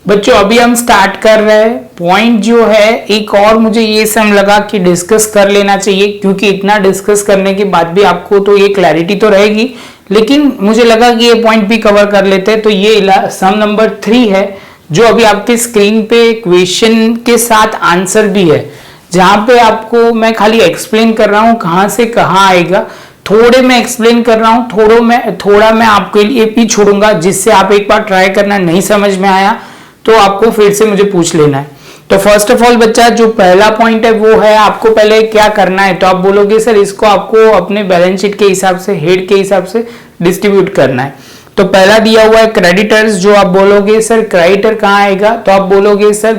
बच्चों अभी हम स्टार्ट कर रहे हैं। पॉइंट जो है एक और मुझे ये सम लगा कि डिस्कस कर लेना चाहिए, क्योंकि इतना डिस्कस करने के बाद भी आपको तो ये क्लैरिटी तो रहेगी, लेकिन मुझे लगा कि ये पॉइंट भी कवर कर लेते हैं। तो ये सम नंबर 3 है, जो अभी आपके स्क्रीन पे क्वेश्चन के साथ आंसर भी है, जहां पे आपको मैं खाली एक्सप्लेन कर रहा हूं कहां से कहां आएगा। थोड़े मैं एक्सप्लेन कर रहा हूं, थोड़ा मैं आपके लिए भी छोड़ूंगा, जिससे आप एक बार ट्राई करना, नहीं समझ में आया तो आपको फिर से मुझे पूछ लेना है। तो फर्स्ट ऑफ ऑल बच्चा, जो पहला पॉइंट है वो है, आपको पहले क्या करना है। तो आप बोलोगे सर इसको आपको अपने बैलेंस शीट के हिसाब से, हेड के हिसाब से डिस्ट्रीब्यूट करना है। तो पहला दिया हुआ है क्रेडिटर्स, जो आप बोलोगे सर क्रेडिटर कहाँ आएगा, तो आप बोलोगे सर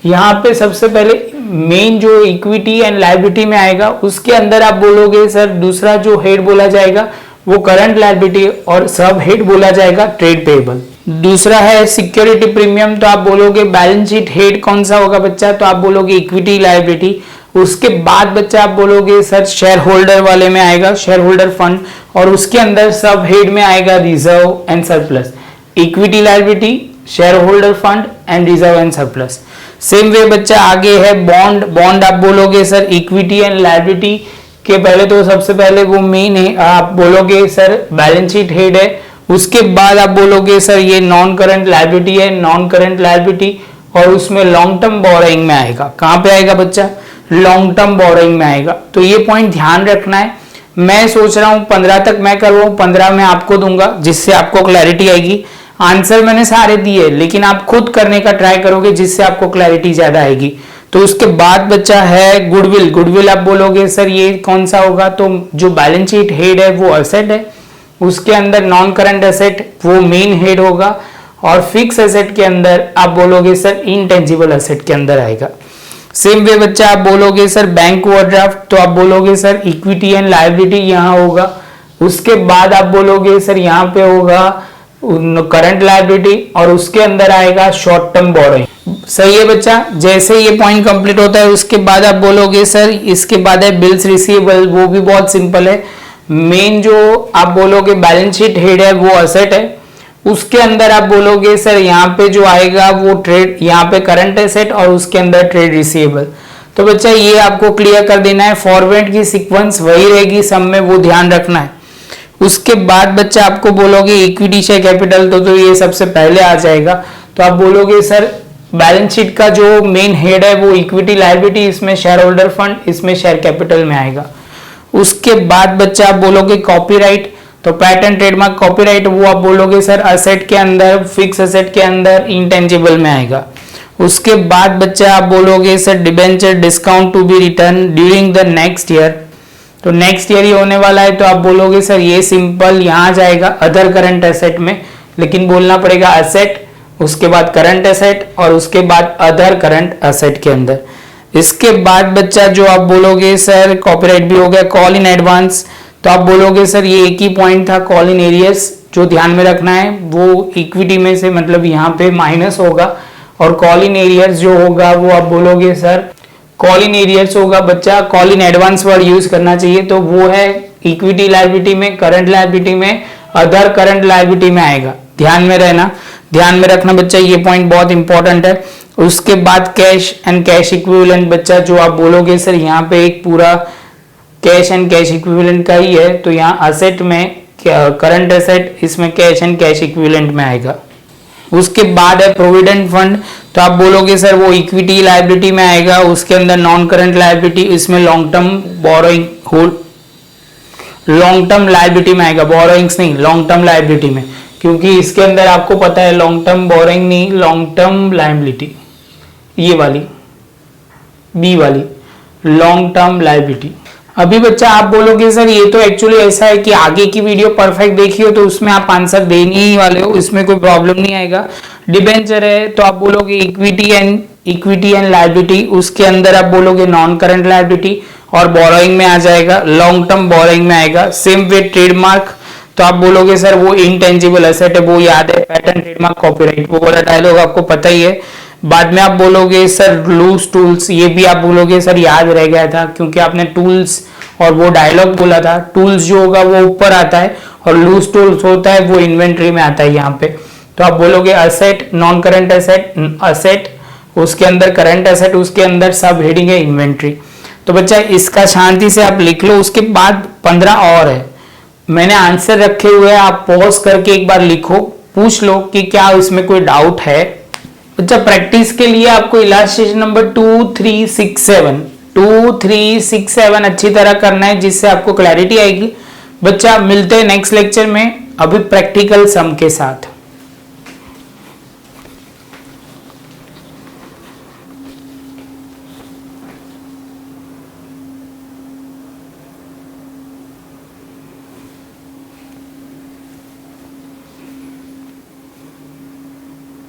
यहाँ पे सबसे पहले मेन जो इक्विटी एंड लायबिलिटी में आएगा, उसके अंदर आप बोलोगे सर दूसरा जो हेड बोला जाएगा वो करंट लायबिलिटी, और सब हेड बोला जाएगा ट्रेड पेएबल। दूसरा है सिक्योरिटी प्रीमियम, तो आप बोलोगे बैलेंस शीट हेड कौन सा होगा बच्चा, तो आप बोलोगे इक्विटी लायबिलिटी। उसके बाद बच्चा आप बोलोगे सर शेयर होल्डर वाले में आएगा शेयर होल्डर फंड, और उसके अंदर सब हेड में आएगा reserve and surplus. Equity liability, share holder fund and reserve and surplus. Same way बच्चा आगे है बॉन्ड आप बोलोगे सर इक्विटी एंड लायबिलिटी के पहले तो सबसे पहले वो मेन है, आप बोलोगे सर बैलेंस शीट हेड है। उसके बाद आप बोलोगे सर ये नॉन करंट लायबिलिटी है, नॉन करंट लायबिलिटी, और उसमें लॉन्ग टर्म बोरोइंग में आएगा। कहां पे आएगा बच्चा, लॉन्ग टर्म बोरोइंग में आएगा। तो ये पॉइंट ध्यान रखना है। मैं सोच रहा हूं 15 तक मैं कर रहा हूं, 15 मैं आपको दूंगा, जिससे आपको क्लैरिटी आएगी। आंसर मैंने सारे दिए, लेकिन आप खुद करने का ट्राई करोगे, जिससे आपको क्लैरिटी ज्यादा आएगी। तो उसके बाद बच्चा है गुडविल आप बोलोगे सर ये कौन सा होगा, तो जो बैलेंस शीट हेड है वो एसेट है, उसके अंदर नॉन करंट एसेट वो मेन हेड होगा, और फिक्स एसेट के अंदर आप बोलोगे सर इनटेंजिबल एसेट के अंदर आएगा। सेम वे बच्चा आप बोलोगे सर बैंक ओवरड्राफ्ट, तो आप बोलोगे सर इक्विटी एंड लायबिलिटी यहाँ होगा। उसके बाद आप बोलोगे सर यहाँ पे होगा करंट लायबिलिटी, और उसके अंदर आएगा शॉर्ट टर्म बोरोइंग। सही है बच्चा। जैसे ये पॉइंट कंप्लीट होता है उसके बाद आप बोलोगे सर इसके बाद है बिल्स रिसीवेबल, वो भी बहुत सिंपल है। मेन जो आप बोलोगे बैलेंस शीट हेड है वो एसेट है, उसके अंदर आप बोलोगे सर यहाँ पे जो आएगा वो ट्रेड, यहाँ पे करंट एसेट, और उसके अंदर ट्रेड रिसीवेबल। तो बच्चा ये आपको क्लियर कर देना है। फॉरवर्ड की सीक्वेंस वही रहेगी सब में, वो ध्यान रखना है। उसके बाद बच्चा आपको बोलोगे इक्विटी शेयर कैपिटल, तो ये सबसे पहले आ जाएगा। तो आप बोलोगे सर बैलेंस शीट का जो मेन हेड है वो इक्विटी लायबिलिटी, इसमें शेयर होल्डर फंड, इसमें शेयर कैपिटल में आएगा। उसके बाद बच्चा आप बोलोगे कॉपीराइट, तो पैटर्न ट्रेडमार्क कॉपीराइट वो आप बोलोगे सर एसेट के अंदर, फिक्स एसेट के अंदर, इंटेंजिबल में आएगा। उसके बाद बच्चा आप बोलोगे sir debenture discount to be return during the next year, तो नेक्स्ट ईयर ही होने वाला है, तो आप बोलोगे सर ये सिंपल यहाँ जाएगा अदर करंट एसेट में, लेकिन बोलना पड़ेगा एसेट, उसके बाद करंट एसेट, और उसके बाद अदर करंट एसेट के अंदर। इसके बाद बच्चा जो आप बोलोगे सर कॉपीराइट भी हो गया। कॉल इन एडवांस, तो आप बोलोगे सर ये एक ही पॉइंट था, कॉल इन एरियर्स, जो ध्यान में रखना है वो इक्विटी में से मतलब यहाँ पे माइनस होगा, और कॉल इन एरियर्स जो होगा वो आप बोलोगे सर कॉल इन एरियर्स होगा बच्चा। Call in advance word use करना चाहिए, तो वो है इक्विटी लायबिलिटी में, करंट लायबिलिटी में, अदर करंट लायबिलिटी में आएगा। ध्यान में रहना, ध्यान में रखना बच्चा, ये पॉइंट बहुत इंपॉर्टेंट है। उसके बाद कैश एंड कैश इक्विवेलेंट बच्चा, जो आप बोलोगे सर यहाँ पे एक पूरा कैश एंड कैश इक्विवेलेंट का ही है, तो यहाँ एसेट में करंट एसेट, इसमें कैश एंड कैश इक्विवेलेंट में आएगा। उसके बाद है प्रोविडेंट फंड, तो आप बोलोगे सर वो इक्विटी लायबिलिटी में आएगा, उसके अंदर नॉन करंट लायबिलिटी, इसमें long term borrowing long term liability में आएगा, बोरोइंग्स नहीं, लॉन्ग टर्म लायबिलिटी में, क्योंकि इसके अंदर आपको पता है लॉन्ग टर्म बोरोइंग नहीं, लॉन्ग टर्म लायबिलिटी, ये वाली बी वाली लॉन्ग टर्म लायबिलिटी। अभी बच्चा आप बोलोगे सर ये तो एक्चुअली ऐसा है कि आगे की वीडियो परफेक्ट देखी हो तो उसमें आप आंसर देने ही वाले हो, इसमें कोई प्रॉब्लम नहीं आएगा। डिबेंचर है, तो आप बोलोगे इक्विटी एंड लायबिलिटी, उसके अंदर आप बोलोगे नॉन करंट लायबिलिटी, और बोरोइंग में आ जाएगा, लॉन्ग टर्म बोरोइंग में आएगा। सेम वे ट्रेडमार्क, तो आप बोलोगे सर वो इनटेंजिबल एसेट है, वो याद है, पैटर्न ट्रेडमार्क कॉपीराइट, वो वाला डायलॉग आपको पता ही है। बाद में आप बोलोगे सर लूज टूल्स, ये भी आप बोलोगे सर याद रह गया था, क्योंकि आपने टूल्स और वो डायलॉग बोला था। टूल्स जो होगा वो ऊपर आता है, और लूज टूल्स होता है वो इन्वेंट्री में आता है यहाँ पे। तो आप बोलोगे asset, non current asset, asset, उसके अंदर करंट एसेट, उसके अंदर सब हेडिंग है इन्वेंट्री। तो बच्चा इसका शांति से आप लिख लो, उसके बाद 15 और है, मैंने आंसर रखे हुए हैं, आप पॉज करके एक बार लिखो, पूछ लो कि क्या इसमें कोई डाउट है। बच्चा प्रैक्टिस के लिए आपको इलास्ट्रेशन नंबर 2, 3, 6, 7 2, 3, 6, 7 अच्छी तरह करना है, जिससे आपको क्लैरिटी आएगी। बच्चा मिलते हैं नेक्स्ट लेक्चर में, अभी प्रैक्टिकल सम के साथ।